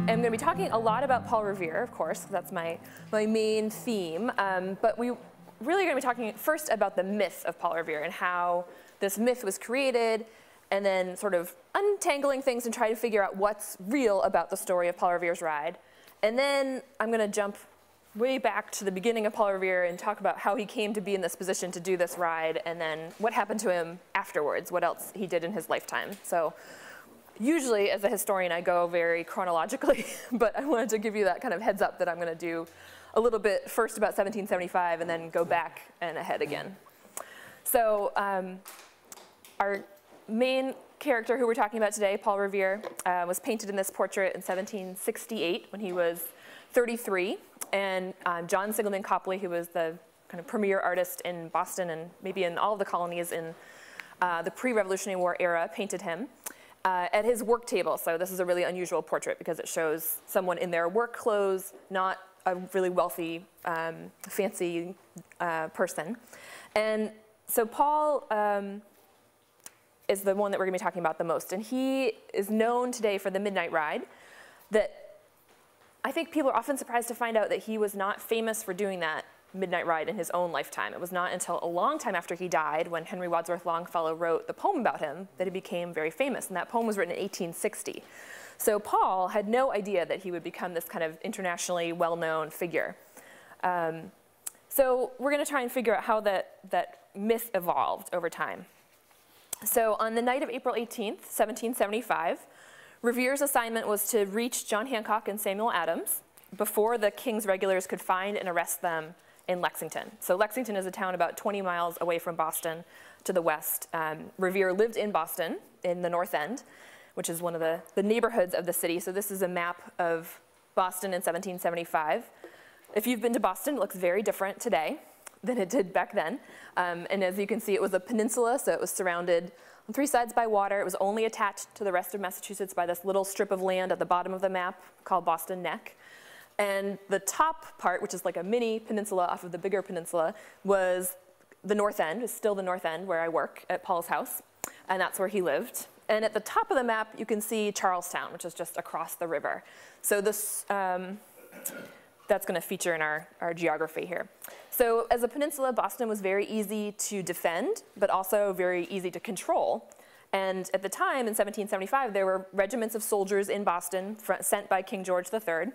am going to be talking a lot about Paul Revere, of course, that's my main theme, but we really are going to be talking first about the myth of Paul Revere and how this myth was created, and then sort of untangling things and try to figure out what's real about the story of Paul Revere's ride. And then I'm going to jump way back to the beginning of Paul Revere and talk about how he came to be in this position to do this ride, and then what happened to him afterwards, what else he did in his lifetime. So usually as a historian I go very chronologically, but I wanted to give you that kind of heads up that I'm going to do a little bit first about 1775 and then go back and ahead again. So our main character who we're talking about today, Paul Revere, was painted in this portrait in 1768 when he was 33. And John Sigelman Copley, who was the kind of premier artist in Boston and maybe in all of the colonies in the pre-Revolutionary War era, painted him at his work table. So this is a really unusual portrait because it shows someone in their work clothes, not a really wealthy, fancy person. And so Paul is the one that we're going to be talking about the most. And he is known today for the Midnight Ride that I think people are often surprised to find out that he was not famous for doing that midnight ride in his own lifetime. It was not until a long time after he died, when Henry Wadsworth Longfellow wrote the poem about him, that he became very famous. And that poem was written in 1860. So Paul had no idea that he would become this kind of internationally well-known figure. So we're going to try and figure out how that myth evolved over time. So on the night of April 18th, 1775, Revere's assignment was to reach John Hancock and Samuel Adams before the King's regulars could find and arrest them in Lexington. So Lexington is a town about 20 miles away from Boston to the west. Revere lived in Boston in the North End, which is one of the neighborhoods of the city. So this is a map of Boston in 1775. If you've been to Boston, it looks very different today than it did back then. And as you can see, it was a peninsula, so it was surrounded on three sides by water. It was only attached to the rest of Massachusetts by this little strip of land at the bottom of the map called Boston Neck. And the top part, which is like a mini peninsula off of the bigger peninsula, was the North End. It's still the North End where I work at Paul's house, and that's where he lived. And at the top of the map, you can see Charlestown, which is just across the river. So this, that's going to feature in our geography here. So as a peninsula, Boston was very easy to defend, but also very easy to control. And at the time, in 1775, there were regiments of soldiers in Boston sent by King George III,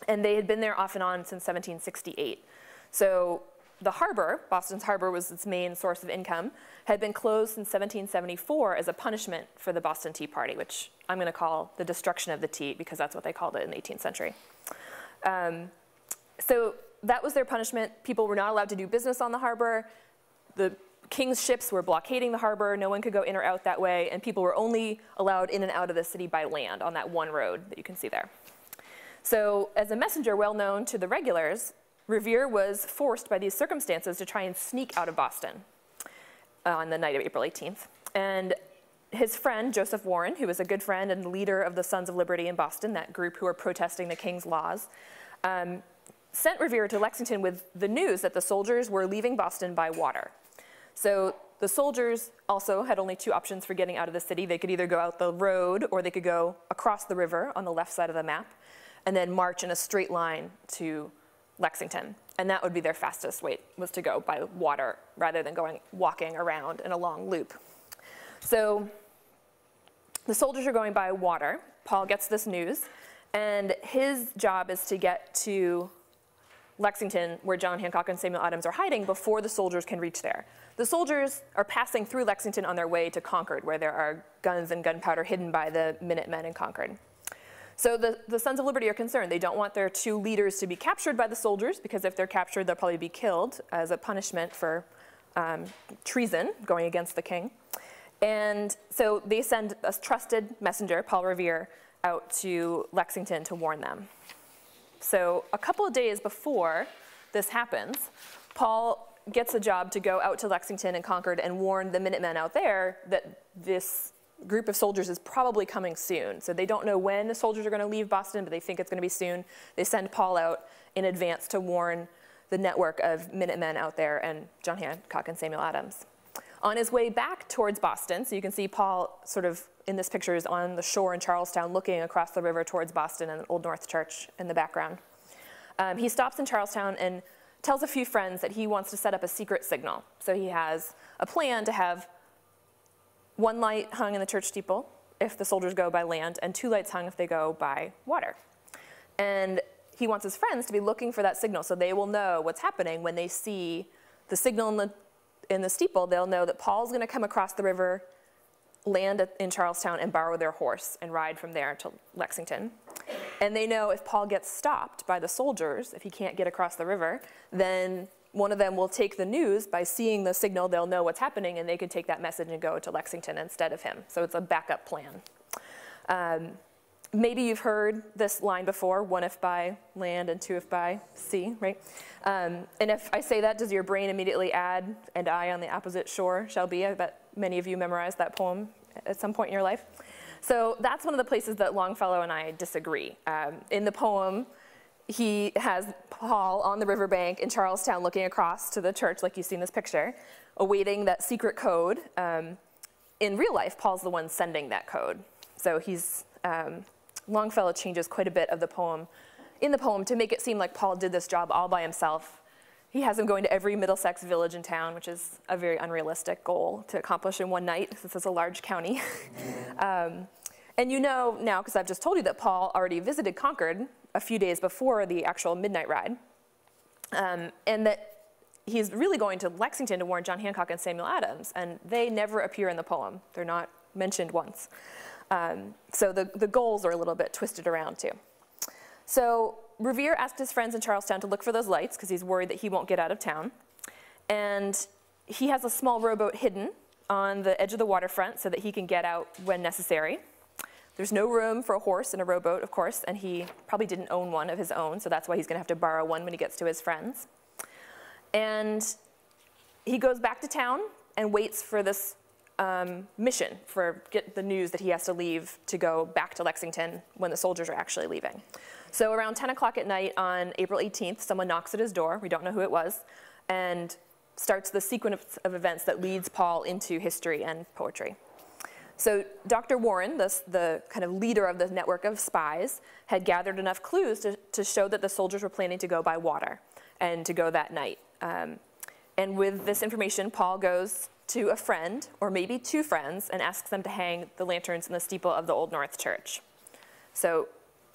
and they had been there off and on since 1768. So the harbor, Boston's harbor was its main source of income, had been closed since 1774 as a punishment for the Boston Tea Party, which I'm going to call the destruction of the tea, because that's what they called it in the 18th century. So that was their punishment. People were not allowed to do business on the harbor. The king's ships were blockading the harbor. No one could go in or out that way, and people were only allowed in and out of the city by land on that one road that you can see there. So as a messenger well known to the regulars, Revere was forced by these circumstances to try and sneak out of Boston on the night of April 18th. And his friend, Joseph Warren, who was a good friend and leader of the Sons of Liberty in Boston, that group who were protesting the king's laws, sent Revere to Lexington with the news that the soldiers were leaving Boston by water. So the soldiers also had only two options for getting out of the city. They could either go out the road or they could go across the river on the left side of the map and then march in a straight line to Lexington. And that would be their fastest way, was to go by water rather than walking around in a long loop. So the soldiers are going by water. Paul gets this news, and his job is to get to Lexington, where John Hancock and Samuel Adams are hiding, before the soldiers can reach there. The soldiers are passing through Lexington on their way to Concord, where there are guns and gunpowder hidden by the Minutemen in Concord. So the Sons of Liberty are concerned. They don't want their two leaders to be captured by the soldiers, because if they're captured, they'll probably be killed as a punishment for treason, going against the king. And so they send a trusted messenger, Paul Revere, out to Lexington to warn them. So a couple of days before this happens, Paul gets a job to go out to Lexington and Concord and warn the Minutemen out there that this group of soldiers is probably coming soon. So they don't know when the soldiers are going to leave Boston, but they think it's going to be soon. They send Paul out in advance to warn the network of Minutemen out there and John Hancock and Samuel Adams. On his way back towards Boston, so you can see Paul sort of in this picture is on the shore in Charlestown looking across the river towards Boston and Old North Church in the background. He stops in Charlestown and tells a few friends that he wants to set up a secret signal. So he has a plan to have one light hung in the church steeple if the soldiers go by land, and 2 lights hung if they go by water. And he wants his friends to be looking for that signal so they will know what's happening when they see the signal in the steeple. They'll know that Paul's going to come across the river, land in Charlestown, and borrow their horse and ride from there to Lexington. And they know if Paul gets stopped by the soldiers, if he can't get across the river, then one of them will take the news. By seeing the signal, they'll know what's happening, and they can take that message and go to Lexington instead of him. So it's a backup plan. Maybe you've heard this line before, 1 if by land and 2 if by sea, right? And if I say that, does your brain immediately add, and I on the opposite shore shall be? I bet many of you memorized that poem at some point in your life. So that's one of the places that Longfellow and I disagree. In the poem, he has Paul on the riverbank in Charlestown looking across to the church, like you see in this picture, awaiting that secret code. In real life, Paul's the one sending that code. So Longfellow changes quite a bit of the poem, in the poem, to make it seem like Paul did this job all by himself. He has him going to every Middlesex village and town, which is a very unrealistic goal to accomplish in one night, since it's a large county. And you know now, because I've just told you, that Paul already visited Concord a few days before the actual midnight ride, and that he's really going to Lexington to warn John Hancock and Samuel Adams, and they never appear in the poem. They're not mentioned once. So the goals are a little bit twisted around too. So Revere asked his friends in Charlestown to look for those lights because he's worried that he won't get out of town. And he has a small rowboat hidden on the edge of the waterfront so that he can get out when necessary. There's no room for a horse in a rowboat, of course, and he probably didn't own one of his own, so that's why he's going to have to borrow one when he gets to his friends. And he goes back to town and waits for this mission, get the news that he has to leave to go back to Lexington when the soldiers are actually leaving. So around 10 o'clock at night on April 18th, someone knocks at his door, we don't know who it was, and starts the sequence of events that leads Paul into history and poetry. So Dr. Warren, the kind of leader of the network of spies, had gathered enough clues to show that the soldiers were planning to go by water and to go that night. And with this information, Paul goes to a friend, or maybe 2 friends, and asks them to hang the lanterns in the steeple of the Old North Church. So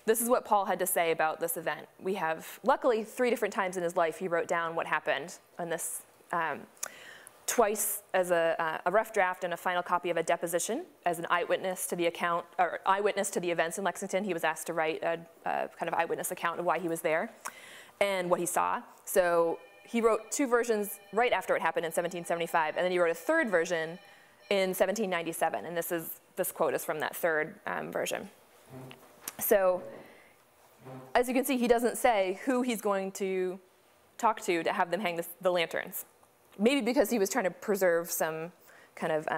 this is what Paul had to say about this event. We have, luckily, 3 different times in his life he wrote down what happened on this, twice as a rough draft and a final copy of a deposition as an eyewitness to the account, or eyewitness to the events in Lexington. He was asked to write a kind of eyewitness account of why he was there and what he saw. So he wrote 2 versions right after it happened in 1775, and then he wrote a 3rd version in 1797, and this quote is from that 3rd version. So as you can see, he doesn't say who he's going to talk to have them hang the lanterns. Maybe because he was trying to preserve some kind of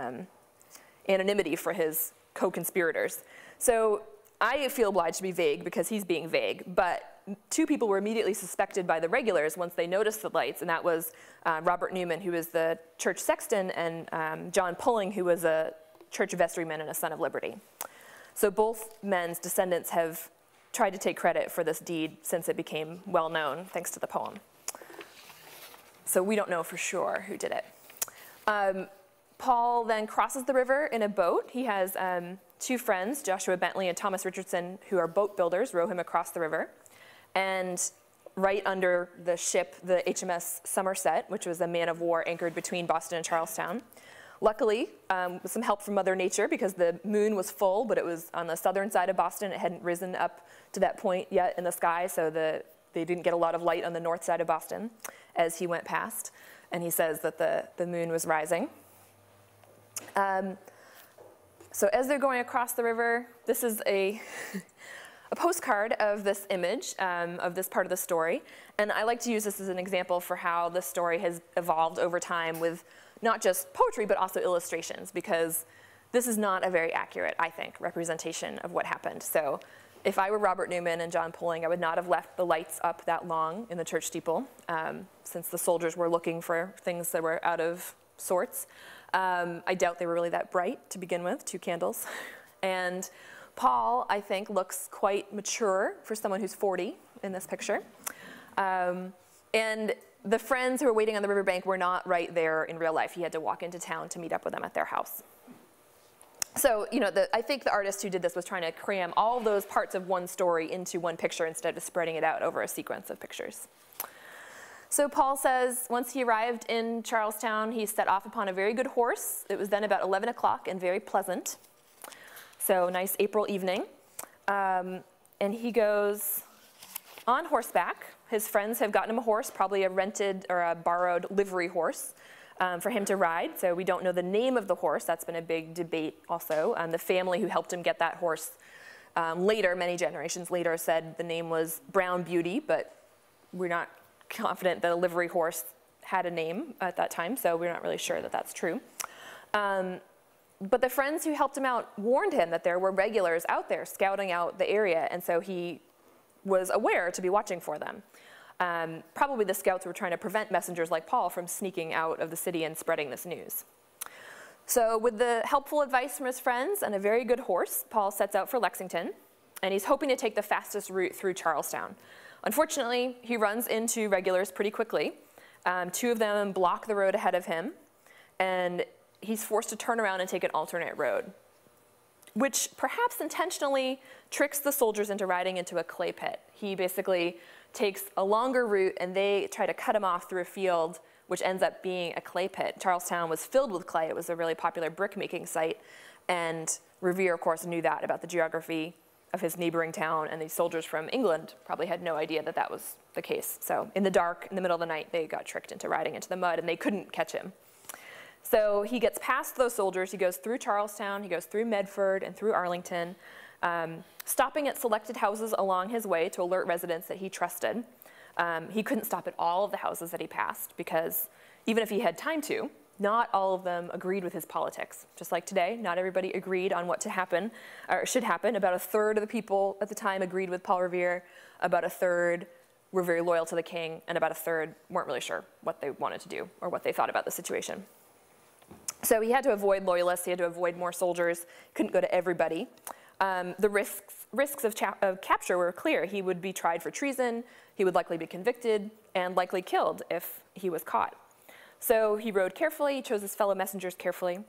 anonymity for his co-conspirators. So I feel obliged to be vague because he's being vague, but 2 people were immediately suspected by the regulars once they noticed the lights, and that was Robert Newman, who was the church sexton, and John Pulling, who was a church vestryman and a Son of Liberty. So both men's descendants have tried to take credit for this deed since it became well known, thanks to the poem. So we don't know for sure who did it. Paul then crosses the river in a boat. He has 2 friends, Joshua Bentley and Thomas Richardson, who are boat builders, row him across the river. And right under the ship, the HMS Somerset, which was a man of war anchored between Boston and Charlestown. Luckily, with some help from Mother Nature, because the moon was full, but it was on the southern side of Boston. It hadn't risen up to that point yet in the sky, so they didn't get a lot of light on the north side of Boston as he went past. And he says that the moon was rising. So as they're going across the river, this is a postcard of this image, of this part of the story. And I like to use this as an example for how the story has evolved over time with not just poetry, but also illustrations, because this is not a very accurate, I think, representation of what happened. So if I were Robert Newman and John Pulling, I would not have left the lights up that long in the church steeple, since the soldiers were looking for things that were out of sorts. I doubt they were really that bright to begin with, 2 candles. And Paul, I think, looks quite mature for someone who's 40 in this picture. And the friends who were waiting on the riverbank were not right there in real life. He had to walk into town to meet up with them at their house. So, you know, I think the artist who did this was trying to cram all those parts of one story into one picture instead of spreading it out over a sequence of pictures. So Paul says once he arrived in Charlestown, he set off upon a very good horse. It was then about 11 o'clock and very pleasant. So nice April evening. And he goes on horseback. His friends have gotten him a horse, probably a rented or a borrowed livery horse for him to ride. So we don't know the name of the horse. That's been a big debate also. The family who helped him get that horse later, many generations later, said the name was Brown Beauty, but we're not confident that a livery horse had a name at that time, so we're not really sure that that's true. But the friends who helped him out warned him that there were regulars out there scouting out the area, and so he was aware to be watching for them. Probably the scouts were trying to prevent messengers like Paul from sneaking out of the city and spreading this news. So with the helpful advice from his friends and a very good horse, Paul sets out for Lexington, and he's hoping to take the fastest route through Charlestown. Unfortunately, he runs into regulars pretty quickly. Two of them block the road ahead of him, and he's forced to turn around and take an alternate road, which perhaps intentionally tricks the soldiers into riding into a clay pit. He basically takes a longer route, and they try to cut him off through a field, which ends up being a clay pit. Charlestown was filled with clay. It was a really popular brick-making site, and Revere, of course, knew that about the geography of his neighboring town, and these soldiers from England probably had no idea that that was the case. So in the dark, in the middle of the night, they got tricked into riding into the mud, and they couldn't catch him. So he gets past those soldiers. He goes through Charlestown, he goes through Medford and through Arlington, stopping at selected houses along his way to alert residents that he trusted. He couldn't stop at all of the houses that he passed because even if he had time to, not all of them agreed with his politics. Just like today, not everybody agreed on what to happen, or should happen. About a third of the people at the time agreed with Paul Revere, about a third were very loyal to the king, and about a third weren't really sure what they wanted to do or what they thought about the situation. So he had to avoid loyalists, he had to avoid more soldiers, couldn't go to everybody. The risks of capture were clear. He would be tried for treason, he would likely be convicted, and likely killed if he was caught. So he rode carefully, he chose his fellow messengers carefully.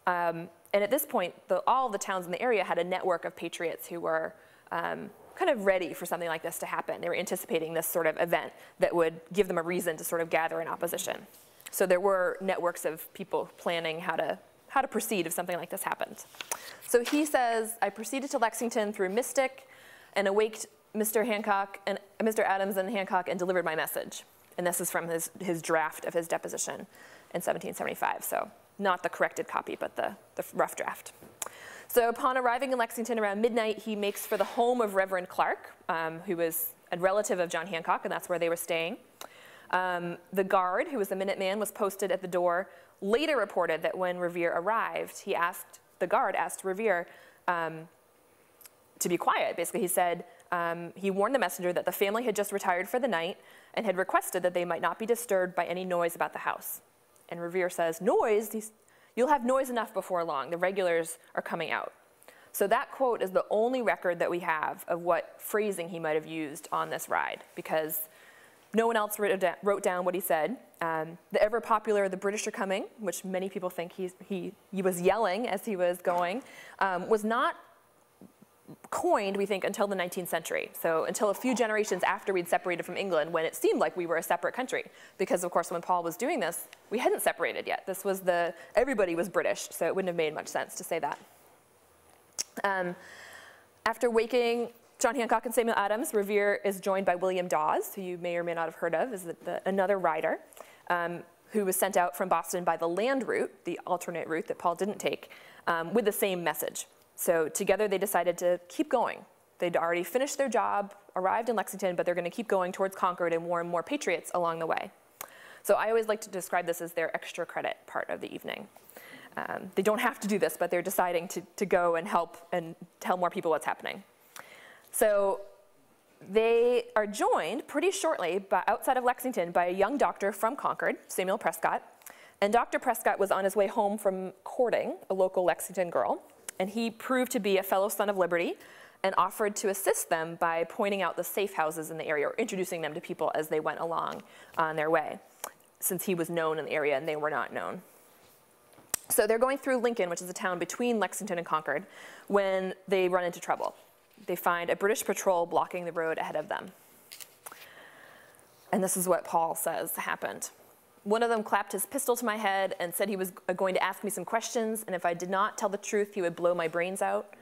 And at this point, all the towns in the area had a network of patriots who were kind of ready for something like this to happen. They were anticipating this sort of event that would give them a reason to sort of gather in opposition. So there were networks of people planning how to proceed if something like this happened. So he says, I proceeded to Lexington through Mistick and awaked Mr. Adams and Hancock and delivered my message. And this is from his draft of his deposition in 1775. So not the corrected copy, but the rough draft. So upon arriving in Lexington around midnight, he makes for the home of Reverend Clark, who was a relative of John Hancock, and that's where they were staying. The guard, who was the Minuteman, was posted at the door. Later reported that when Revere arrived, the guard asked Revere to be quiet. Basically, he said, he warned the messenger that the family had just retired for the night and had requested that they might not be disturbed by any noise about the house. And Revere says, noise? You'll have noise enough before long. The regulars are coming out. So that quote is the only record that we have of what phrasing he might have used on this ride, because no one else wrote down what he said. The ever popular "The British are coming," which many people think he was yelling as he was going, was not coined, we think, until the 19th century. So until a few generations after we'd separated from England, when it seemed like we were a separate country. Because of course, when Paul was doing this, we hadn't separated yet. Everybody was British, so it wouldn't have made much sense to say that. After waking John Hancock and Samuel Adams, Revere is joined by William Dawes, who you may or may not have heard of as another rider, who was sent out from Boston by the land route, the alternate route that Paul didn't take, with the same message. So together they decided to keep going. They'd already finished their job, arrived in Lexington, but they're going to keep going towards Concord and more patriots along the way. So I always like to describe this as their extra credit part of the evening. They don't have to do this, but they're deciding to go and help and tell more people what's happening. So they are joined pretty shortly outside of Lexington by a young doctor from Concord, Samuel Prescott. And Dr. Prescott was on his way home from courting a local Lexington girl. and he proved to be a fellow Son of Liberty and offered to assist them by pointing out the safe houses in the area or introducing them to people as they went along on their way, since he was known in the area and they were not known. So they're going through Lincoln, which is a town between Lexington and Concord, when they run into trouble. They find a British patrol blocking the road ahead of them. And this is what Paul says happened. One of them clapped his pistol to my head and said he was going to ask me some questions, and if I did not tell the truth, he would blow my brains out.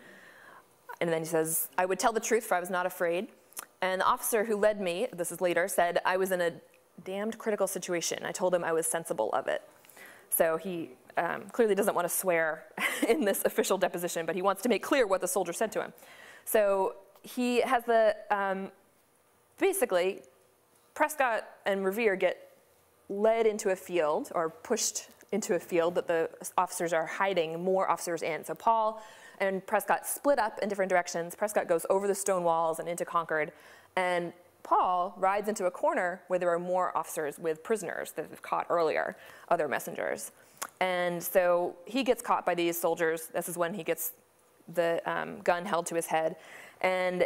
And then he says, I would tell the truth, for I was not afraid. And the officer who led me, this is later, said I was in a damned critical situation. I told him I was sensible of it. So he clearly doesn't want to swear in this official deposition, but he wants to make clear what the soldier said to him. So he has the, basically, Prescott and Revere get led into a field, or pushed into a field that the officers are hiding more officers in. So Paul and Prescott split up in different directions. Prescott goes over the stone walls and into Concord, and Paul rides into a corner where there are more officers with prisoners that they've caught earlier, other messengers. And so he gets caught by these soldiers. This is when he gets the gun held to his head. And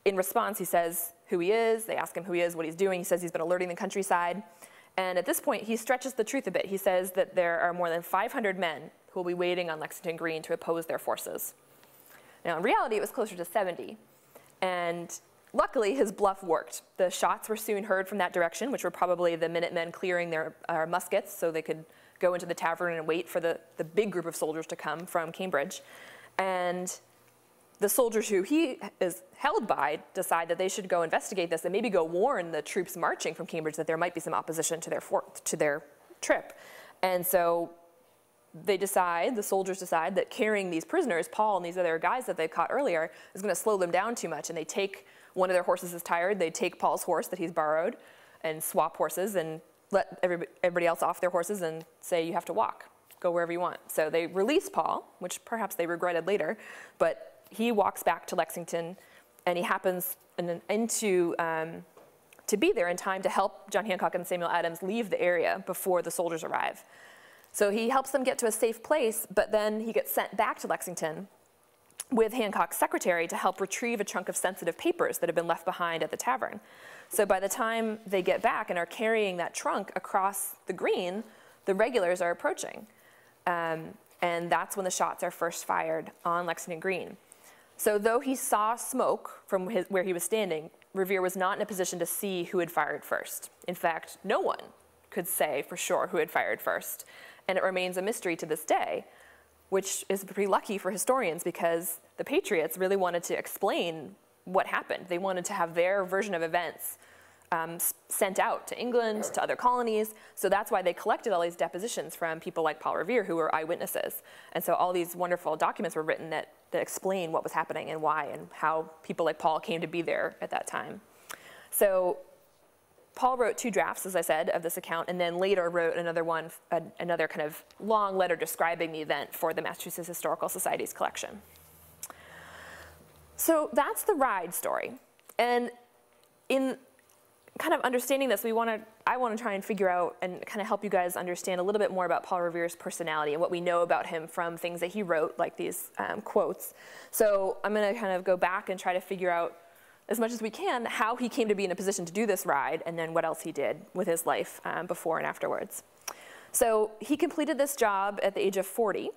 in response, he says who he is. They ask him who he is, what he's doing. He says he's been alerting the countryside. And at this point, he stretches the truth a bit. He says that there are more than 500 men who will be waiting on Lexington Green to oppose their forces. Now, in reality, it was closer to 70. And luckily, his bluff worked. The shots were soon heard from that direction, which were probably the Minutemen clearing their muskets so they could go into the tavern and wait for the big group of soldiers to come from Cambridge. And the soldiers who he is held by decide that they should go investigate this and maybe go warn the troops marching from Cambridge that there might be some opposition to their trip. And so they decide, the soldiers decide, that carrying these prisoners, Paul and these other guys that they caught earlier, is going to slow them down too much. And they take, one of their horses is tired, they take Paul's horse that he's borrowed and swap horses and let everybody else off their horses and say, you have to walk, go wherever you want. So they release Paul, which perhaps they regretted later, but he walks back to Lexington, and he happens to be there in time to help John Hancock and Samuel Adams leave the area before the soldiers arrive. So he helps them get to a safe place, but then he gets sent back to Lexington with Hancock's secretary to help retrieve a trunk of sensitive papers that had been left behind at the tavern. So by the time they get back and are carrying that trunk across the green, the regulars are approaching. And that's when the shots are first fired on Lexington Green. So though he saw smoke from where he was standing, Revere was not in a position to see who had fired first. In fact, no one could say for sure who had fired first. And it remains a mystery to this day, which is pretty lucky for historians because the Patriots really wanted to explain what happened. They wanted to have their version of events sent out to England, to other colonies. So that's why they collected all these depositions from people like Paul Revere, who were eyewitnesses. And so all these wonderful documents were written that explain what was happening and why and how people like Paul came to be there at that time. So Paul wrote 2 drafts, as I said, of this account, and then later wrote another one, another kind of long letter describing the event for the Massachusetts Historical Society's collection. So that's the ride story. And in kind of understanding this, I want to try and figure out and kind of help you guys understand a little bit more about Paul Revere's personality and what we know about him from things that he wrote, like these quotes. So I'm going to kind of go back and try to figure out as much as we can how he came to be in a position to do this ride and then what else he did with his life before and afterwards. So he completed this job at the age of 40.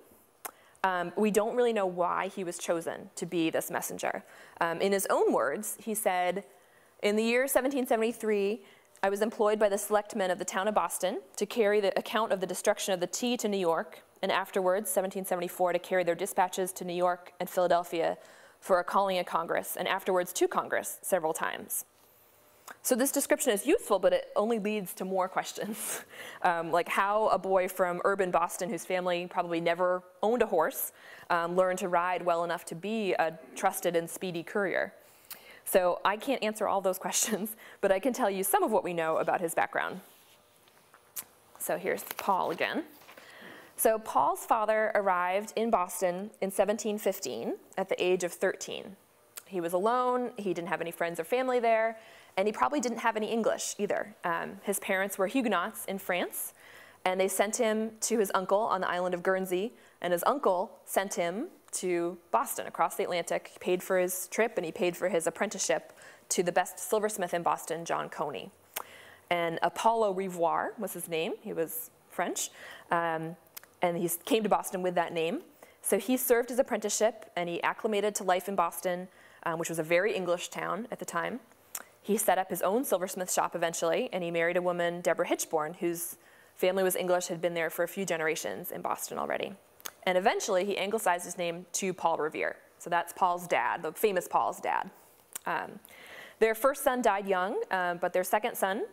We don't really know why he was chosen to be this messenger. In his own words, he said, in the year 1773, I was employed by the selectmen of the town of Boston to carry the account of the destruction of the tea to New York, and afterwards, 1774, to carry their dispatches to New York and Philadelphia for calling a Congress, and afterwards to Congress several times. So this description is useful, but it only leads to more questions, like how a boy from urban Boston whose family probably never owned a horse learned to ride well enough to be a trusted and speedy courier. So I can't answer all those questions, but I can tell you some of what we know about his background. So here's Paul again. So Paul's father arrived in Boston in 1715 at the age of 13. He was alone, he didn't have any friends or family there, and he probably didn't have any English either. His parents were Huguenots in France, and they sent him to his uncle on the island of Guernsey, and his uncle sent him to Boston, across the Atlantic. He paid for his trip, and he paid for his apprenticeship to the best silversmith in Boston, John Coney. And Apollo Revere was his name. He was French, and he came to Boston with that name. So he served his apprenticeship, and he acclimated to life in Boston, which was a very English town at the time. He set up his own silversmith shop eventually, and he married a woman, Deborah Hitchborn, whose family was English, had been there for a few generations in Boston already. And eventually, he anglicized his name to Paul Revere. So that's Paul's dad, the famous Paul's dad. Their first son died young, but their second son,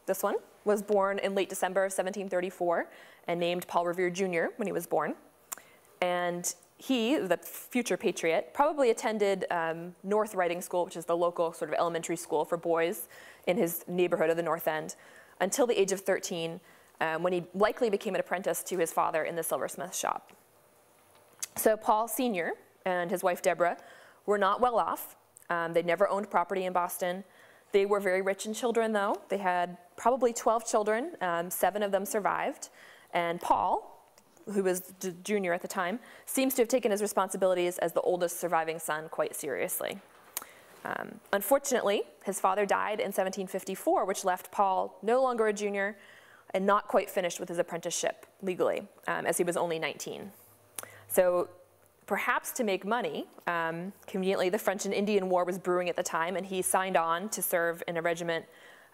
this one, was born in late December of 1734 and named Paul Revere Jr. when he was born. And he, the future patriot, probably attended North Riding School, which is the local sort of elementary school for boys in his neighborhood of the North End, until the age of 13, when he likely became an apprentice to his father in the silversmith shop. So Paul Sr. and his wife Deborah were not well off. They'd never owned property in Boston. They were very rich in children, though. They had probably 12 children. 7 of them survived. And Paul, who was junior at the time, seems to have taken his responsibilities as the oldest surviving son quite seriously. Unfortunately, his father died in 1754, which left Paul no longer a junior and not quite finished with his apprenticeship legally, as he was only 19. So perhaps to make money, conveniently, the French and Indian War was brewing at the time, and he signed on to serve in a regiment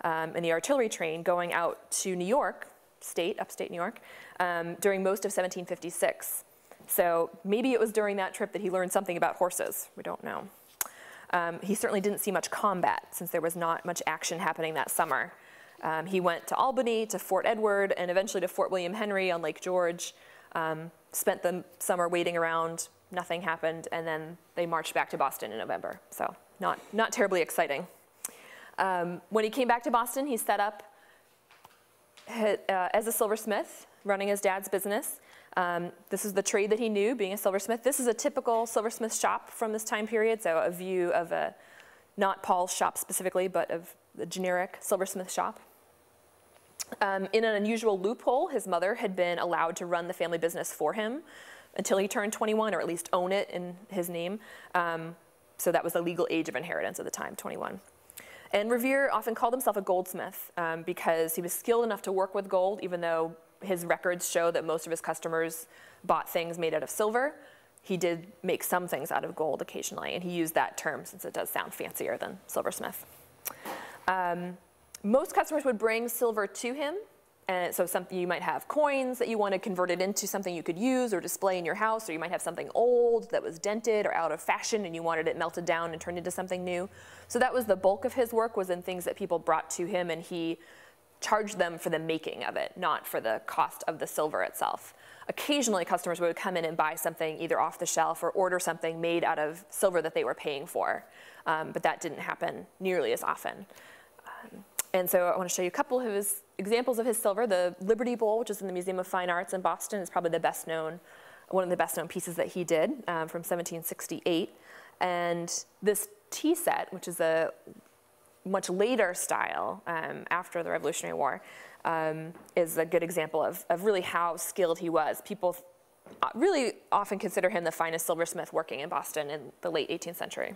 in the artillery train going out to New York, upstate New York, during most of 1756. So maybe it was during that trip that he learned something about horses. We don't know. He certainly didn't see much combat, since there was not much action happening that summer. He went to Albany, to Fort Edward, and eventually to Fort William Henry on Lake George. Spent the summer waiting around, nothing happened, and then they marched back to Boston in November. So not terribly exciting. When he came back to Boston, he set up as a silversmith, running his dad's business. This is the trade that he knew, being a silversmith. This is a typical silversmith shop from this time period, so a view of not Paul's shop specifically, but of the generic silversmith shop. In an unusual loophole, his mother had been allowed to run the family business for him until he turned 21, or at least own it in his name. So that was the legal age of inheritance at the time, 21. And Revere often called himself a goldsmith because he was skilled enough to work with gold, even though his records show that most of his customers bought things made out of silver. He did make some things out of gold occasionally, and he used that term since it does sound fancier than silversmith. Most customers would bring silver to him, and so you might have coins that you want to convert it into something you could use or display in your house, or you might have something old that was dented or out of fashion and you wanted it melted down and turned into something new. So that was the bulk of his work, was in things that people brought to him, and he charged them for the making of it, not for the cost of the silver itself. Occasionally, customers would come in and buy something either off the shelf or order something made out of silver that they were paying for, but that didn't happen nearly as often. And so I want to show you a couple of his examples of his silver. The Liberty Bowl, which is in the Museum of Fine Arts in Boston, is probably the best known, one of the best known pieces that he did from 1768. And this tea set, which is a much later style after the Revolutionary War, is a good example of really how skilled he was. People really often consider him the finest silversmith working in Boston in the late 18th century.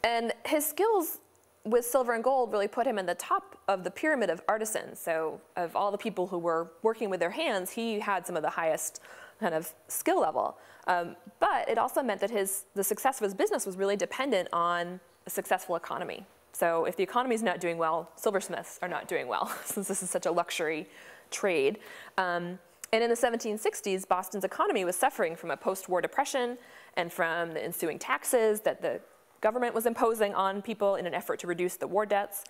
And his skills with silver and gold really put him in the top of the pyramid of artisans. So of all the people who were working with their hands, he had some of the highest kind of skill level. But it also meant that the success of his business was really dependent on a successful economy. So if the economy is not doing well, silversmiths are not doing well, since this is such a luxury trade. And in the 1760s, Boston's economy was suffering from a post-war depression and from the ensuing taxes that the government was imposing on people in an effort to reduce the war debts.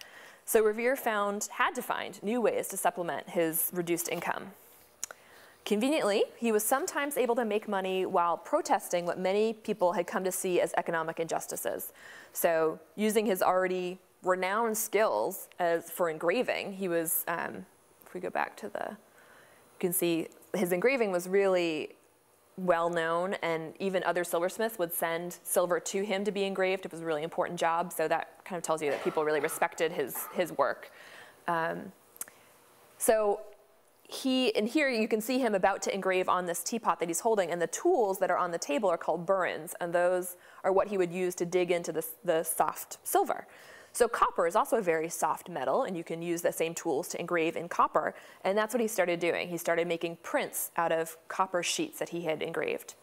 So Revere had to find new ways to supplement his reduced income. Conveniently, he was sometimes able to make money while protesting what many people had come to see as economic injustices. So using his already renowned skills for engraving, he was, if we go back to you can see his engraving was really well known, and even other silversmiths would send silver to him to be engraved. It was a really important job, so that kind of tells you that people really respected his work. So and here you can see him about to engrave on this teapot that he's holding, and the tools that are on the table are called burins, and those are what he would use to dig into the soft silver. So copper is also a very soft metal, and you can use the same tools to engrave in copper, and that's what he started doing. He started making prints out of copper sheets that he had engraved.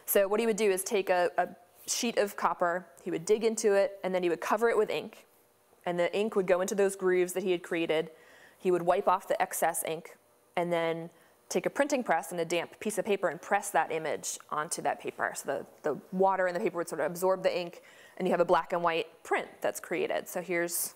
So what he would do is take a sheet of copper, he would dig into it, and then he would cover it with ink, and the ink would go into those grooves that he had created. He would wipe off the excess ink, and then take a printing press and a damp piece of paper and press that image onto that paper. So the water in the paper would sort of absorb the ink, and you have a black and white print that's created. So here's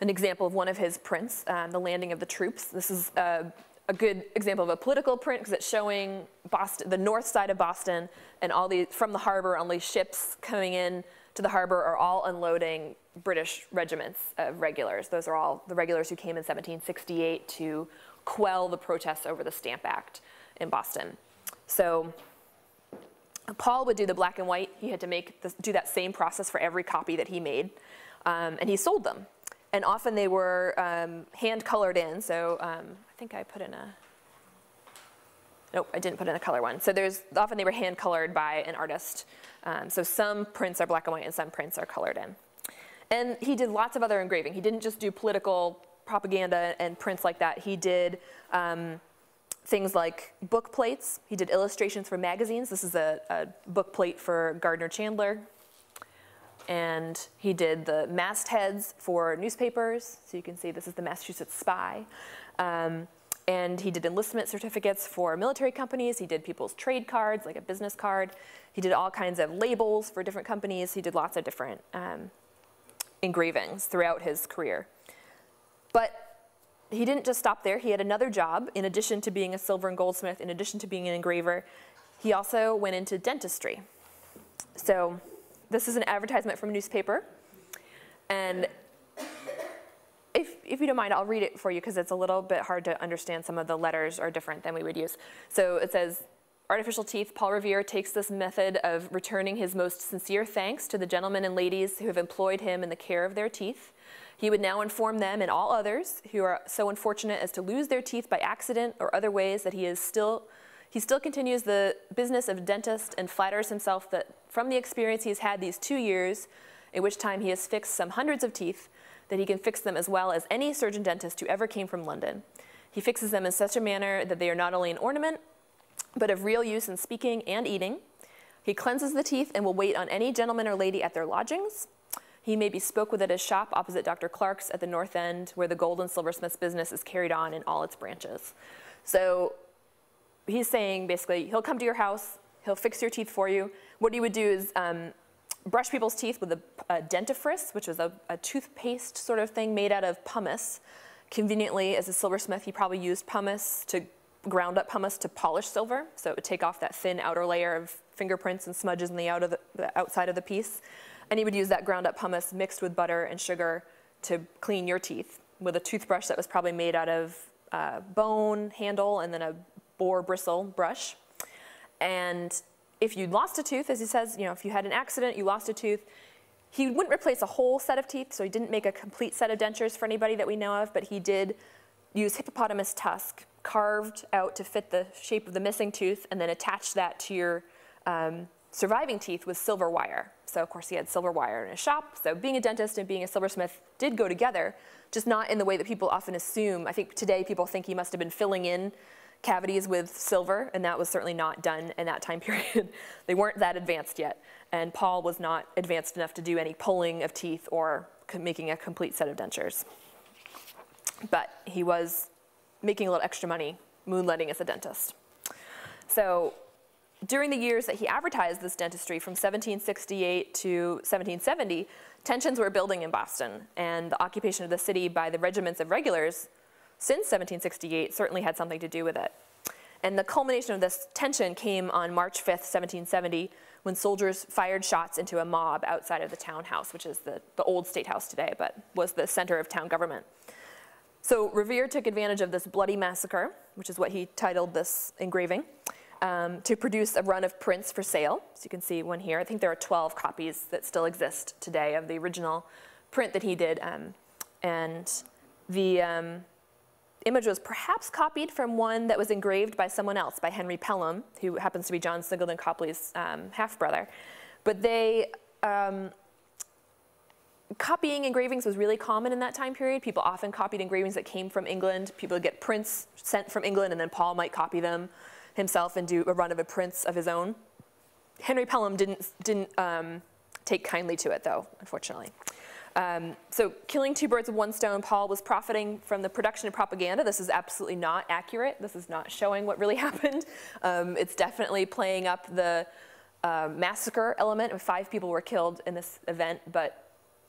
an example of one of his prints, the landing of the troops. This is a good example of a political print because it's showing Boston, the north side of Boston, and from the harbor, all these ships coming in to the harbor are all unloading British regiments of regulars. Those are all the regulars who came in 1768 to quell the protests over the Stamp Act in Boston. So Paul would do the black and white. He had to do that same process for every copy that he made, and he sold them. And often they were hand colored in. So I think I put in nope, I didn't put in a color one. So often they were hand colored by an artist. So some prints are black and white and some prints are colored in. And he did lots of other engraving. He didn't just do political propaganda and prints like that. He did things like book plates. He did illustrations for magazines. This is a book plate for Gardner Chandler. And he did the mastheads for newspapers. So you can see this is the Massachusetts Spy. And he did enlistment certificates for military companies. He did people's trade cards, like a business card. He did all kinds of labels for different companies. He did lots of different engravings throughout his career. But he didn't just stop there. He had another job. In addition to being a silver and goldsmith, in addition to being an engraver, he also went into dentistry. So this is an advertisement from a newspaper. And if you don't mind, I'll read it for you because it's a little bit hard to understand. Some of the letters are different than we would use. So it says, artificial teeth, Paul Revere takes this method of returning his most sincere thanks to the gentlemen and ladies who have employed him in the care of their teeth. He would now inform them and all others who are so unfortunate as to lose their teeth by accident or other ways that he still continues the business of dentist and flatters himself that from the experience he has had these 2 years, in which time he has fixed some hundreds of teeth, that he can fix them as well as any surgeon dentist who ever came from London. He fixes them in such a manner that they are not only an ornament, but of real use in speaking and eating. He cleanses the teeth and will wait on any gentleman or lady at their lodgings. He may be spoke with at his shop opposite Dr. Clark's at the North End, where the gold and silversmith's business is carried on in all its branches. So he's saying basically, he'll come to your house, he'll fix your teeth for you. What he would do is brush people's teeth with a dentifrice, which was a toothpaste sort of thing made out of pumice. Conveniently, as a silversmith, he probably used ground up pumice to polish silver, so it would take off that thin outer layer of fingerprints and smudges in the outside of the piece. And he would use that ground up pumice mixed with butter and sugar to clean your teeth with a toothbrush that was probably made out of bone handle and then a boar bristle brush. And if you lost a tooth, as he says, if you had an accident, you lost a tooth, he wouldn't replace a whole set of teeth, so he didn't make a complete set of dentures for anybody that we know of, but he did use hippopotamus tusk carved out to fit the shape of the missing tooth and then attach that to your surviving teeth with silver wire. So of course he had silver wire in his shop, so being a dentist and being a silversmith did go together, just not in the way that people often assume. I think today people think he must have been filling in cavities with silver, and that was certainly not done in that time period. They weren't that advanced yet, and Paul was not advanced enough to do any pulling of teeth or making a complete set of dentures. But he was making a little extra money moonlighting as a dentist. So during the years that he advertised this dentistry from 1768 to 1770, tensions were building in Boston, and the occupation of the city by the regiments of regulars since 1768 certainly had something to do with it. And the culmination of this tension came on March 5th, 1770, when soldiers fired shots into a mob outside of the townhouse, which is the old state house today, but was the center of town government. So Revere took advantage of this bloody massacre, which is what he titled this engraving, to produce a run of prints for sale. So you can see one here. I think there are 12 copies that still exist today of the original print that he did. And image was perhaps copied from one that was engraved by someone else, by Henry Pelham, who happens to be John Singleton Copley's half-brother. But copying engravings was really common in that time period. People often copied engravings that came from England. People would get prints sent from England, and then Paul might copy them himself and do a run of a prints of his own. Henry Pelham didn't take kindly to it, though, unfortunately. So killing two birds with one stone, Paul was profiting from the production of propaganda. This is absolutely not accurate. This is not showing what really happened. It's definitely playing up the massacre element. 5 people were killed in this event, but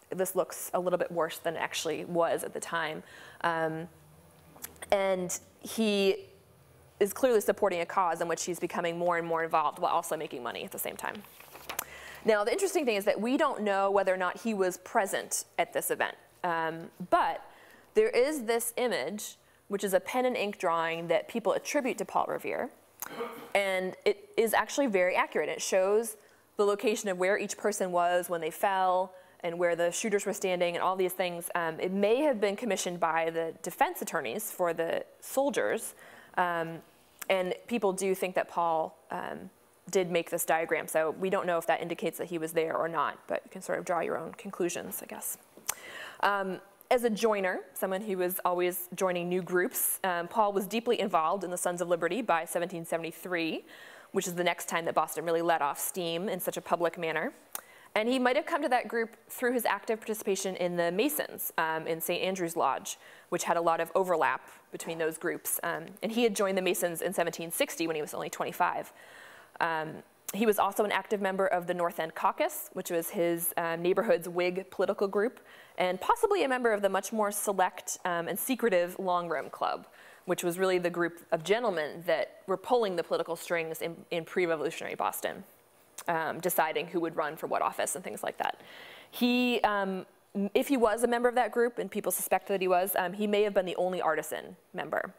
this looks a little bit worse than it actually was at the time. And he is clearly supporting a cause in which he's becoming more and more involved while also making money at the same time. Now, the interesting thing is that we don't know whether or not he was present at this event. But there is this image, which is a pen and ink drawing that people attribute to Paul Revere. And it is actually very accurate. It shows the location of where each person was when they fell and where the shooters were standing and all these things. It may have been commissioned by the defense attorneys for the soldiers. And people do think that Paul did make this diagram, so we don't know if that indicates that he was there or not, but you can sort of draw your own conclusions, I guess. As a joiner, someone who was always joining new groups, Paul was deeply involved in the Sons of Liberty by 1773, which is the next time that Boston really let off steam in such a public manner. And he might have come to that group through his active participation in the Masons in St. Andrew's Lodge, which had a lot of overlap between those groups. And he had joined the Masons in 1760 when he was only 25. He was also an active member of the North End Caucus, which was his neighborhood's Whig political group, and possibly a member of the much more select and secretive Long Room Club, which was really the group of gentlemen that were pulling the political strings in pre-revolutionary Boston, deciding who would run for what office and things like that. He, if he was a member of that group, and people suspect that he was, he may have been the only artisan member.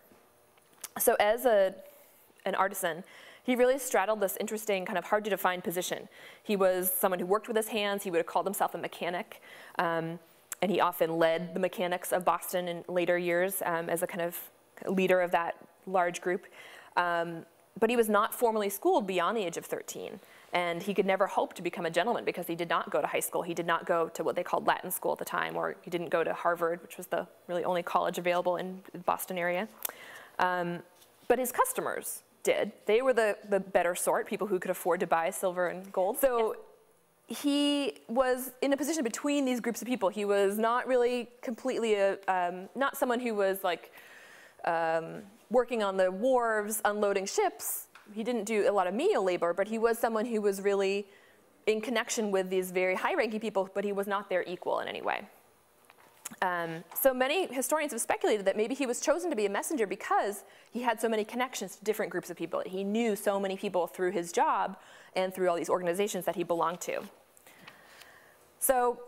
So as an artisan, he really straddled this interesting, kind of hard to define position. He was someone who worked with his hands. He would have called himself a mechanic. And he often led the mechanics of Boston in later years as a kind of leader of that large group. But he was not formally schooled beyond the age of 13. And he could never hope to become a gentleman because he did not go to high school. He did not go to what they called Latin school at the time, or he didn't go to Harvard, which was the really only college available in the Boston area. But his customers did. They were the better sort, people who could afford to buy silver and gold. So he was in a position between these groups of people. He was not really completely not someone who was like working on the wharves, unloading ships. He didn't do a lot of menial labor, but he was someone who was really in connection with these very high-ranking people, but he was not their equal in any way. So many historians have speculated that maybe he was chosen to be a messenger because he had so many connections to different groups of people. He knew so many people through his job and through all these organizations that he belonged to. So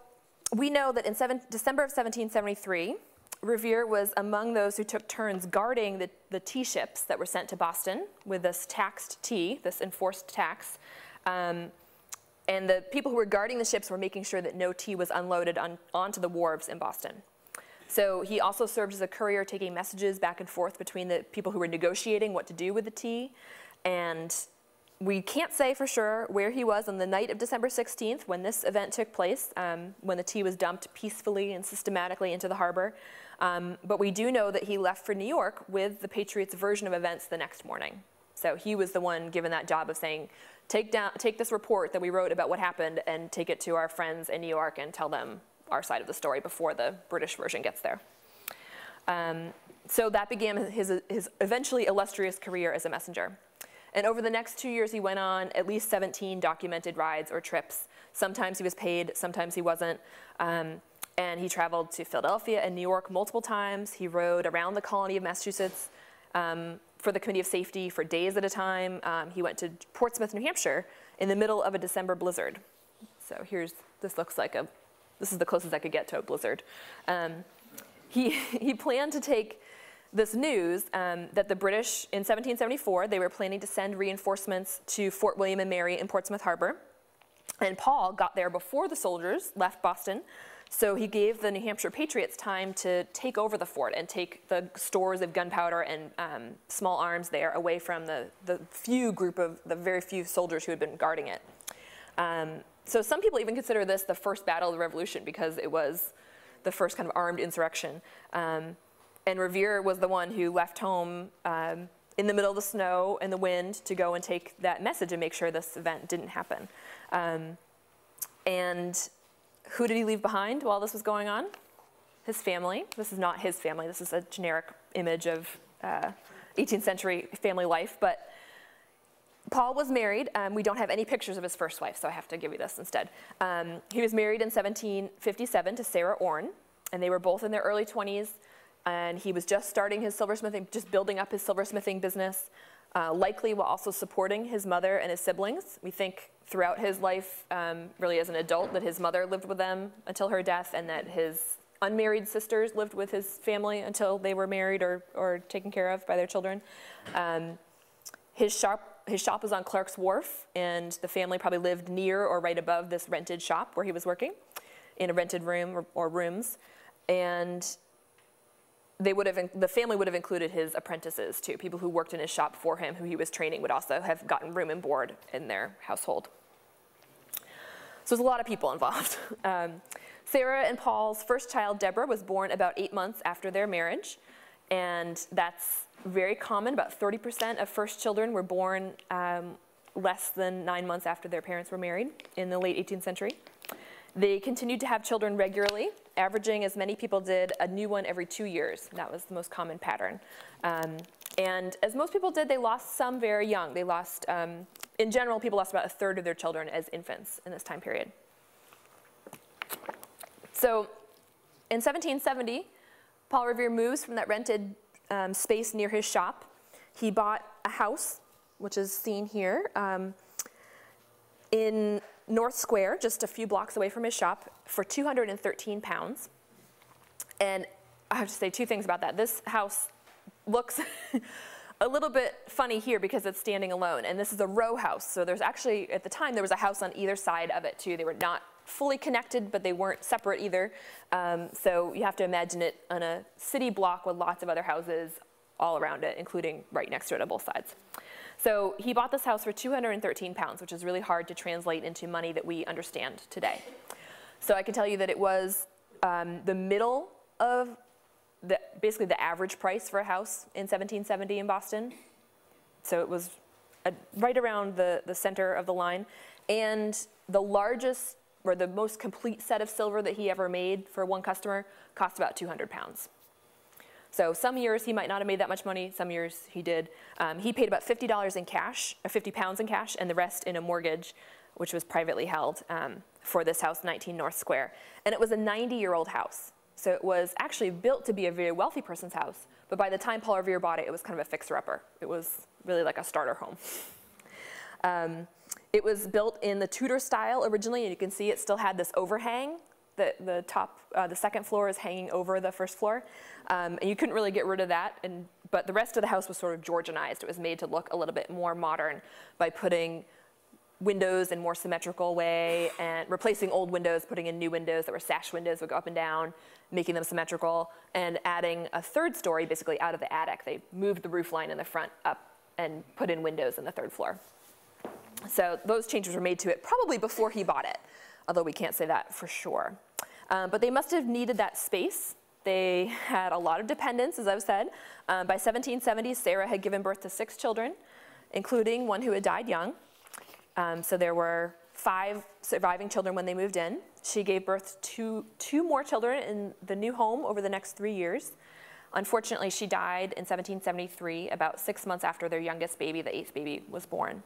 we know that in December of 1773, Revere was among those who took turns guarding the tea ships that were sent to Boston with this taxed tea, this enforced tax. And the people who were guarding the ships were making sure that no tea was unloaded onto the wharves in Boston. So he also served as a courier, taking messages back and forth between the people who were negotiating what to do with the tea. And we can't say for sure where he was on the night of December 16th when this event took place, when the tea was dumped peacefully and systematically into the harbor. But we do know that he left for New York with the Patriots' version of events the next morning. So he was the one given that job of saying, take this report that we wrote about what happened and take it to our friends in New York and tell them our side of the story before the British version gets there. So that began his eventually illustrious career as a messenger. And over the next 2 years, he went on at least 17 documented rides or trips. Sometimes he was paid, sometimes he wasn't. And he traveled to Philadelphia and New York multiple times. He rode around the colony of Massachusetts for the Committee of Safety for days at a time. He went to Portsmouth, New Hampshire in the middle of a December blizzard. So this looks like this is the closest I could get to a blizzard. He planned to take this news that the British, in 1774, they were planning to send reinforcements to Fort William and Mary in Portsmouth Harbor. And Paul got there before the soldiers left Boston So he gave the New Hampshire Patriots time to take over the fort and take the stores of gunpowder and small arms there away from the very few soldiers who had been guarding it. So some people even consider this the first battle of the Revolution because it was the first kind of armed insurrection. And Revere was the one who left home in the middle of the snow and the wind to go and take that message and make sure this event didn't happen. And who did he leave behind while this was going on? His family. This is not his family. This is a generic image of 18th century family life. But Paul was married. We don't have any pictures of his first wife, so I have to give you this instead. He was married in 1757 to Sarah Orne, and they were both in their early 20s. And he was just starting his silversmithing, just building up his silversmithing business, likely while also supporting his mother and his siblings. We think throughout his life, really as an adult, that his mother lived with them until her death, and that his unmarried sisters lived with his family until they were married or taken care of by their children. His shop was on Clark's Wharf, and the family probably lived near or right above this rented shop where he was working, in a rented room or rooms. And the family would have included his apprentices too. People who worked in his shop for him, who he was training, would also have gotten room and board in their household. So there's a lot of people involved. Sarah and Paul's first child, Deborah, was born about 8 months after their marriage. And that's very common. About 30% of first children were born less than 9 months after their parents were married in the late 18th century. They continued to have children regularly, averaging, as many people did, a new one every 2 years. That was the most common pattern. And as most people did, they lost some very young. They lost, in general, people lost about a third of their children as infants in this time period. So in 1770, Paul Revere moves from that rented space near his shop. He bought a house, which is seen here, in North Square, just a few blocks away from his shop, for 213 pounds. And I have to say two things about that. This house looks a little bit funny here because it's standing alone. And this is a row house. So there's actually, at the time, there was a house on either side of it too. They were not fully connected, but they weren't separate either. So you have to imagine it on a city block with lots of other houses all around it, including right next to it on both sides. So he bought this house for 213 pounds, which is really hard to translate into money that we understand today. So I can tell you that it was the middle of basically the average price for a house in 1770 in Boston. So it was right around the center of the line. And the largest or the most complete set of silver that he ever made for one customer cost about 200 pounds. So some years he might not have made that much money, some years he did. He paid about $50 in cash, or 50 pounds in cash, and the rest in a mortgage, which was privately held for this house, 19 North Square. And it was a 90-year-old house. So it was actually built to be a very wealthy person's house, but by the time Paul Revere bought it, it was kind of a fixer-upper. It was really like a starter home. It was built in the Tudor style originally, and you can see it still had this overhang. The second floor is hanging over the first floor, and you couldn't really get rid of that. But the rest of the house was sort of Georgianized. It was made to look a little bit more modern by putting windows in a more symmetrical way and replacing old windows, putting in new windows that were sash windows that would go up and down, making them symmetrical, and adding a third story basically out of the attic. They moved the roof line in the front up and put in windows in the third floor. So those changes were made to it probably before he bought it, although we can't say that for sure. But they must have needed that space. They had a lot of dependents, as I've said. By 1770, Sarah had given birth to 6 children, including one who had died young. So there were 5 surviving children when they moved in. She gave birth to 2 more children in the new home over the next 3 years. Unfortunately, she died in 1773, about 6 months after their youngest baby, the 8th baby, was born.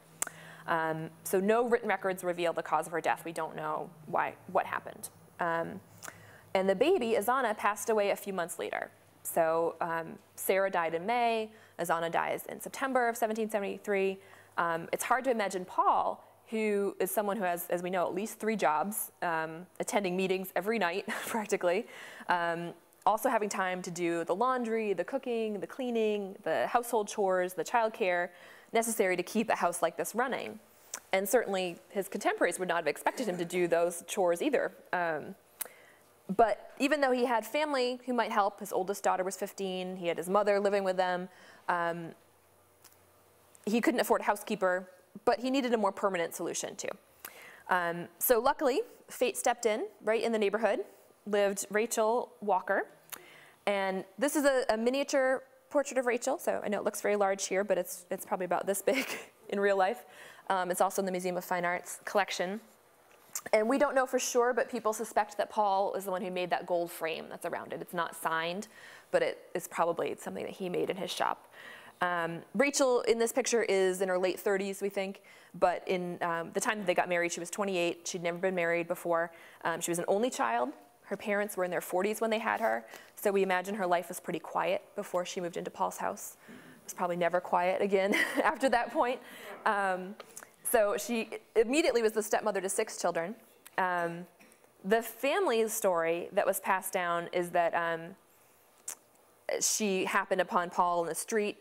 So no written records reveal the cause of her death. We don't know what happened. And the baby, Azana, passed away a few months later. So Sarah died in May, Azana dies in September of 1773. It's hard to imagine Paul, who is someone who has, as we know, at least 3 jobs, attending meetings every night, practically, also having time to do the laundry, the cooking, the cleaning, the household chores, the childcare necessary to keep a house like this running. And certainly his contemporaries would not have expected him to do those chores either. But even though he had family who might help, his oldest daughter was 15, he had his mother living with them, he couldn't afford a housekeeper, but he needed a more permanent solution too. So luckily, fate stepped in. Right in the neighborhood lived Rachel Walker. And this is a miniature portrait of Rachel. So I know it looks very large here, but it's probably about this big in real life. It's also in the Museum of Fine Arts collection. And we don't know for sure, but people suspect that Paul is the one who made that gold frame that's around it. It's not signed, but it is probably something that he made in his shop. Rachel in this picture is in her late 30s, we think, but in the time that they got married, she was 28. She'd never been married before. She was an only child. Her parents were in their 40s when they had her, so we imagine her life was pretty quiet before she moved into Paul's house. It was probably never quiet again after that point. So she immediately was the stepmother to 6 children. The family story that was passed down is that she happened upon Paul in the street